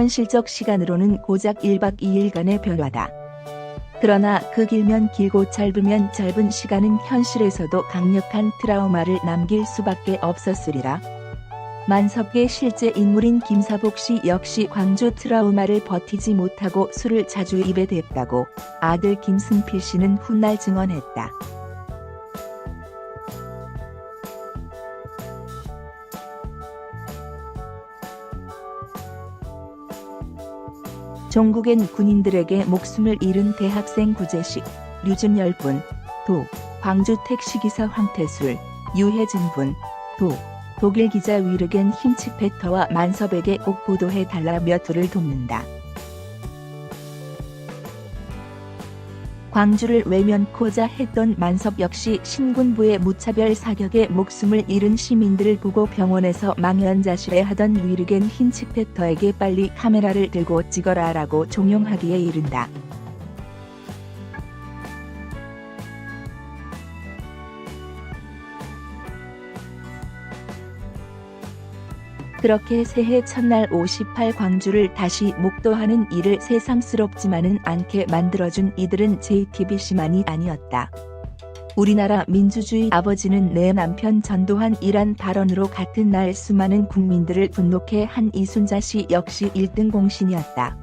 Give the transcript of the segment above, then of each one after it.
현실적 시간으로는 고작 1박 2일간의 변화다. 그러나 그 길면 길고 짧으면 짧은 시간은 현실에서도 강력한 트라우마를 남길 수밖에 없었으리라. 만섭의 실제 인물인 김사복 씨 역시 광주 트라우마를 버티지 못하고 술을 자주 입에 댔다고 아들 김승필 씨는 훗날 증언했다. 종국엔 군인들에게 목숨을 잃은 대학생 구재식, 류준열 분, 도, 광주 택시기사 황태술, 유혜진 분, 도, 독일 기자 위르겐 힌치페터와 만섭에게 꼭 보도해달라 몇 호를 돕는다. 광주를 외면코자 했던 만섭 역시 신군부의 무차별 사격에 목숨을 잃은 시민들을 보고 병원에서 망연자실해하던 위르겐 힌치페터에게 빨리 카메라를 들고 찍어라라고 종용하기에 이른다. 그렇게 새해 첫날 58 광주를 다시 목도하는 일을 새삼스럽지만은 않게 만들어준 이들은 JTBC만이 아니었다. 우리나라 민주주의 아버지는 내 남편 전두환이란 발언으로 같은 날 수많은 국민들을 분노케 한 이순자 씨 역시 1등 공신이었다.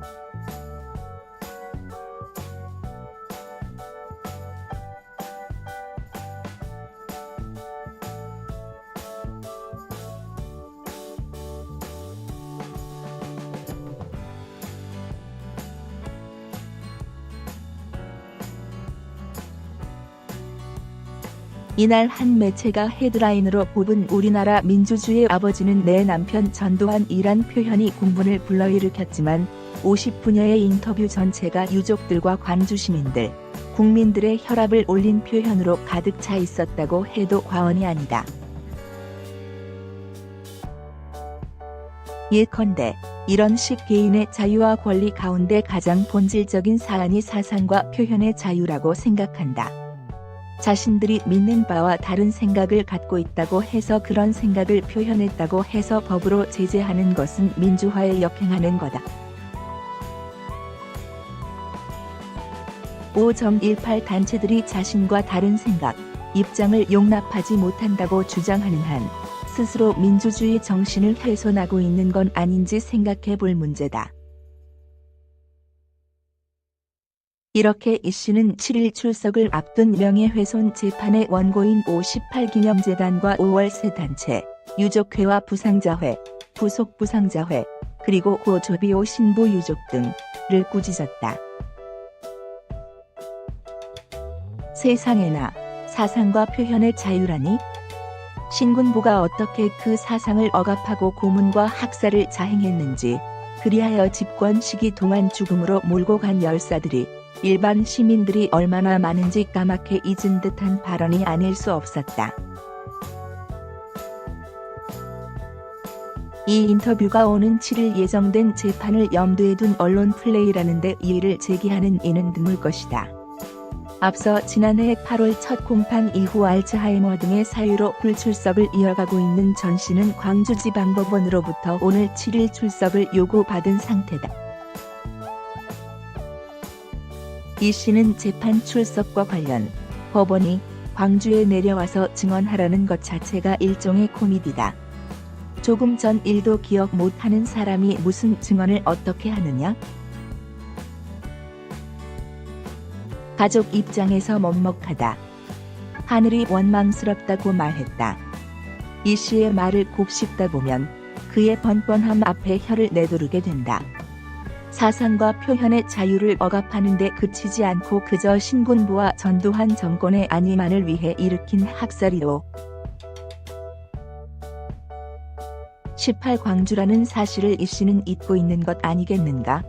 이날 한 매체가 헤드라인으로 뽑은 우리나라 민주주의 아버지는 내 남편 전두환이란 표현이 공분을 불러일으켰지만 50분여의 인터뷰 전체가 유족들과 광주 시민들, 국민들의 혈압을 올린 표현으로 가득 차 있었다고 해도 과언이 아니다. 예컨대 이런 식 개인의 자유와 권리 가운데 가장 본질적인 사안이 사상과 표현의 자유라고 생각한다. 자신들이 믿는 바와 다른 생각을 갖고 있다고 해서 그런 생각을 표현했다고 해서 법으로 제재하는 것은 민주화에 역행하는 거다. 5.18 단체들이 자신과 다른 생각, 입장을 용납하지 못한다고 주장하는 한 스스로 민주주의 정신을 훼손하고 있는 건 아닌지 생각해 볼 문제다. 이렇게 이 씨는 7일 출석을 앞둔 명예훼손 재판의 원고인 58기념재단과 5월 세 단체, 유족회와 부상자회, 부속 부상자회, 그리고 고 조비오 신부 유족 등을 꾸짖었다. 세상에나 사상과 표현의 자유라니? 신군부가 어떻게 그 사상을 억압하고 고문과 학살을 자행했는지, 그리하여 집권 시기 동안 죽음으로 몰고 간 열사들이 일반 시민들이 얼마나 많은지 까맣게 잊은 듯한 발언이 아닐 수 없었다. 이 인터뷰가 오는 7일 예정된 재판을 염두에 둔 언론 플레이라는데 이의를 제기하는 이는 드물 것이다. 앞서 지난해 8월 첫 공판 이후 알츠하이머 등의 사유로 불출석을 이어가고 있는 전 씨는 광주지방법원으로부터 오늘 7일 출석을 요구받은 상태다. 이 씨는 재판 출석과 관련 법원이 광주에 내려와서 증언하라는 것 자체가 일종의 코미디다. 조금 전 일도 기억 못하는 사람이 무슨 증언을 어떻게 하느냐? 가족 입장에서 먹먹하다. 하늘이 원망스럽다고 말했다. 이 씨의 말을 곱씹다 보면 그의 번번함 앞에 혀를 내두르게 된다. 사상과 표현의 자유를 억압하는 데 그치지 않고 그저 신군부와 전두환 정권의 안위만을 위해 일으킨 학살이로 18 광주라는 사실을 이 씨는 잊고 있는 것 아니겠는가?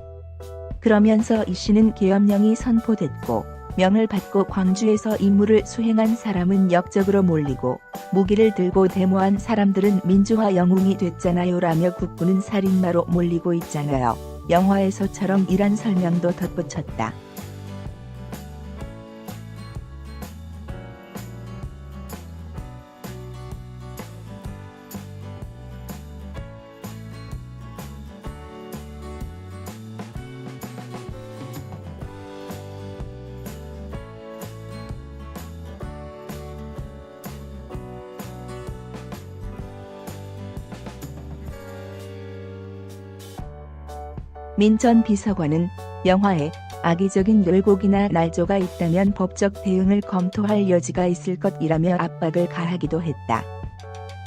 그러면서 이 씨는 계엄령이 선포됐고 명을 받고 광주에서 임무를 수행한 사람은 역적으로 몰리고 무기를 들고 데모한 사람들은 민주화 영웅이 됐잖아요 라며 국군은 살인마로 몰리고 있잖아요. 영화에서처럼 이란 설명도 덧붙였다. 민 전 비서관은 영화에 악의적인 왜곡이나 날조가 있다면 법적 대응을 검토할 여지가 있을 것이라며 압박을 가하기도 했다.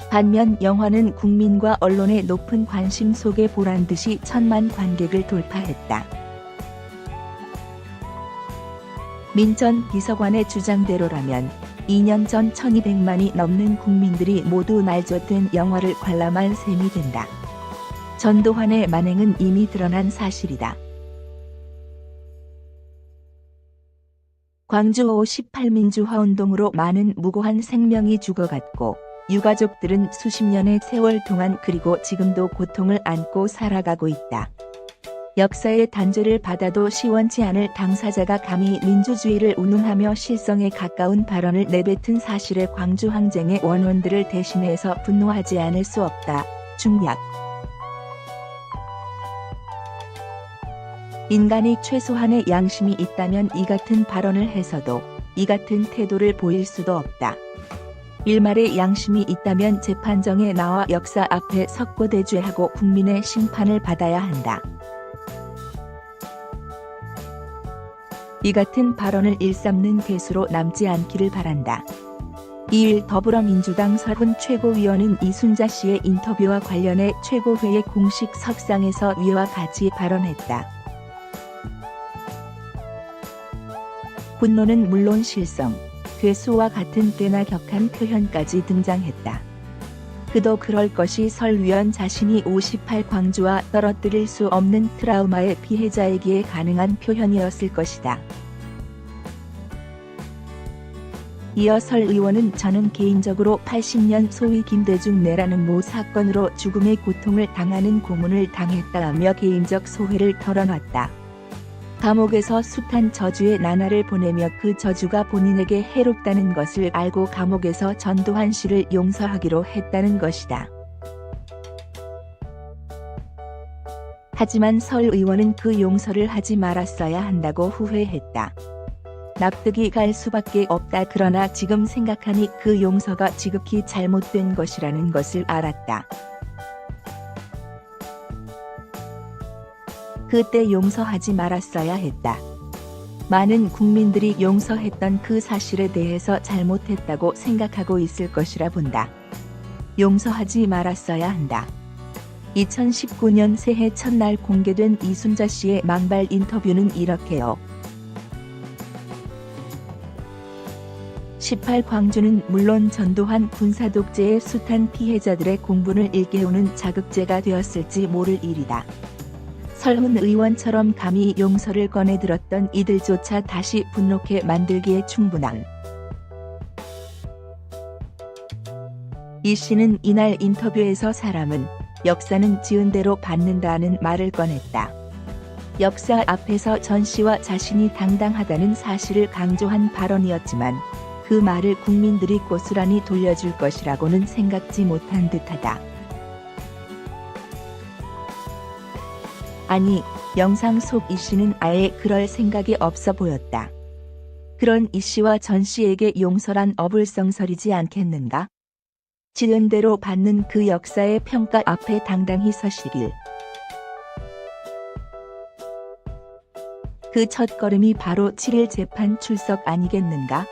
반면 영화는 국민과 언론의 높은 관심 속에 보란 듯이 1,000만 관객을 돌파했다. 민 전 비서관의 주장대로라면 2년 전 1,200만이 넘는 국민들이 모두 날조된 영화를 관람한 셈이 된다. 전두환의 만행은 이미 드러난 사실이다. 광주 5.18민주화운동으로 많은 무고한 생명이 죽어갔고 유가족들은 수십 년의 세월 동안 그리고 지금도 고통을 안고 살아가고 있다. 역사의 단죄를 받아도 시원치 않을 당사자가 감히 민주주의를 운운하며 실성에 가까운 발언을 내뱉은 사실에 광주항쟁의 원원들을 대신해서 분노하지 않을 수 없다. 중략. 인간이 최소한의 양심이 있다면 이 같은 발언을 해서도 이 같은 태도를 보일 수도 없다. 일말의 양심이 있다면 재판정에 나와 역사 앞에 석고대죄하고 국민의 심판을 받아야 한다. 이 같은 발언을 일삼는 괴수로 남지 않기를 바란다. 2일 더불어민주당 서훈 최고위원은 이순자 씨의 인터뷰와 관련해 최고회의 공식 석상에서 위와 같이 발언했다. 분노는 물론 실성, 괴수와 같은 꽤나 격한 표현까지 등장했다. 그도 그럴 것이 설 위원 자신이 5.18 광주와 떨어뜨릴 수 없는 트라우마의 피해자이기에 가능한 표현이었을 것이다. 이어 설 의원은 저는 개인적으로 80년 소위 김대중 내라는 모 사건으로 죽음의 고통을 당하는 고문을 당했다며 개인적 소회를 털어놨다. 감옥에서 숱한 저주의 나날을 보내며 그 저주가 본인에게 해롭다는 것을 알고 감옥에서 전두환 씨를 용서하기로 했다는 것이다. 하지만 설 의원은 그 용서를 하지 말았어야 한다고 후회했다. 납득이 갈 수밖에 없다. 그러나 지금 생각하니 그 용서가 지극히 잘못된 것이라는 것을 알았다. 그때 용서하지 말았어야 했다. 많은 국민들이 용서했던 그 사실에 대해서 잘못했다고 생각하고 있을 것이라 본다. 용서하지 말았어야 한다. 2019년 새해 첫날 공개된 이순자 씨의 망발 인터뷰는 이렇게요. 18 광주는 물론 전두환 군사독재의 숱한 피해자들의 공분을 일깨우는 자극제가 되었을지 모를 일이다. 설훈 의원처럼 감히 용서를 꺼내들었던 이들조차 다시 분노케 만들기에 충분함. 이 씨는 이날 인터뷰에서 사람은 역사는 지은 대로 받는다는 말을 꺼냈다. 역사 앞에서 전 씨와 자신이 당당하다는 사실을 강조한 발언이었지만 그 말을 국민들이 고스란히 돌려줄 것이라고는 생각지 못한 듯하다. 아니, 영상 속 이 씨는 아예 그럴 생각이 없어 보였다. 그런 이 씨와 전 씨에게 용서란 어불성설이지 않겠는가? 지은 대로 받는 그 역사의 평가 앞에 당당히 서시길. 그 첫걸음이 바로 7일 재판 출석 아니겠는가?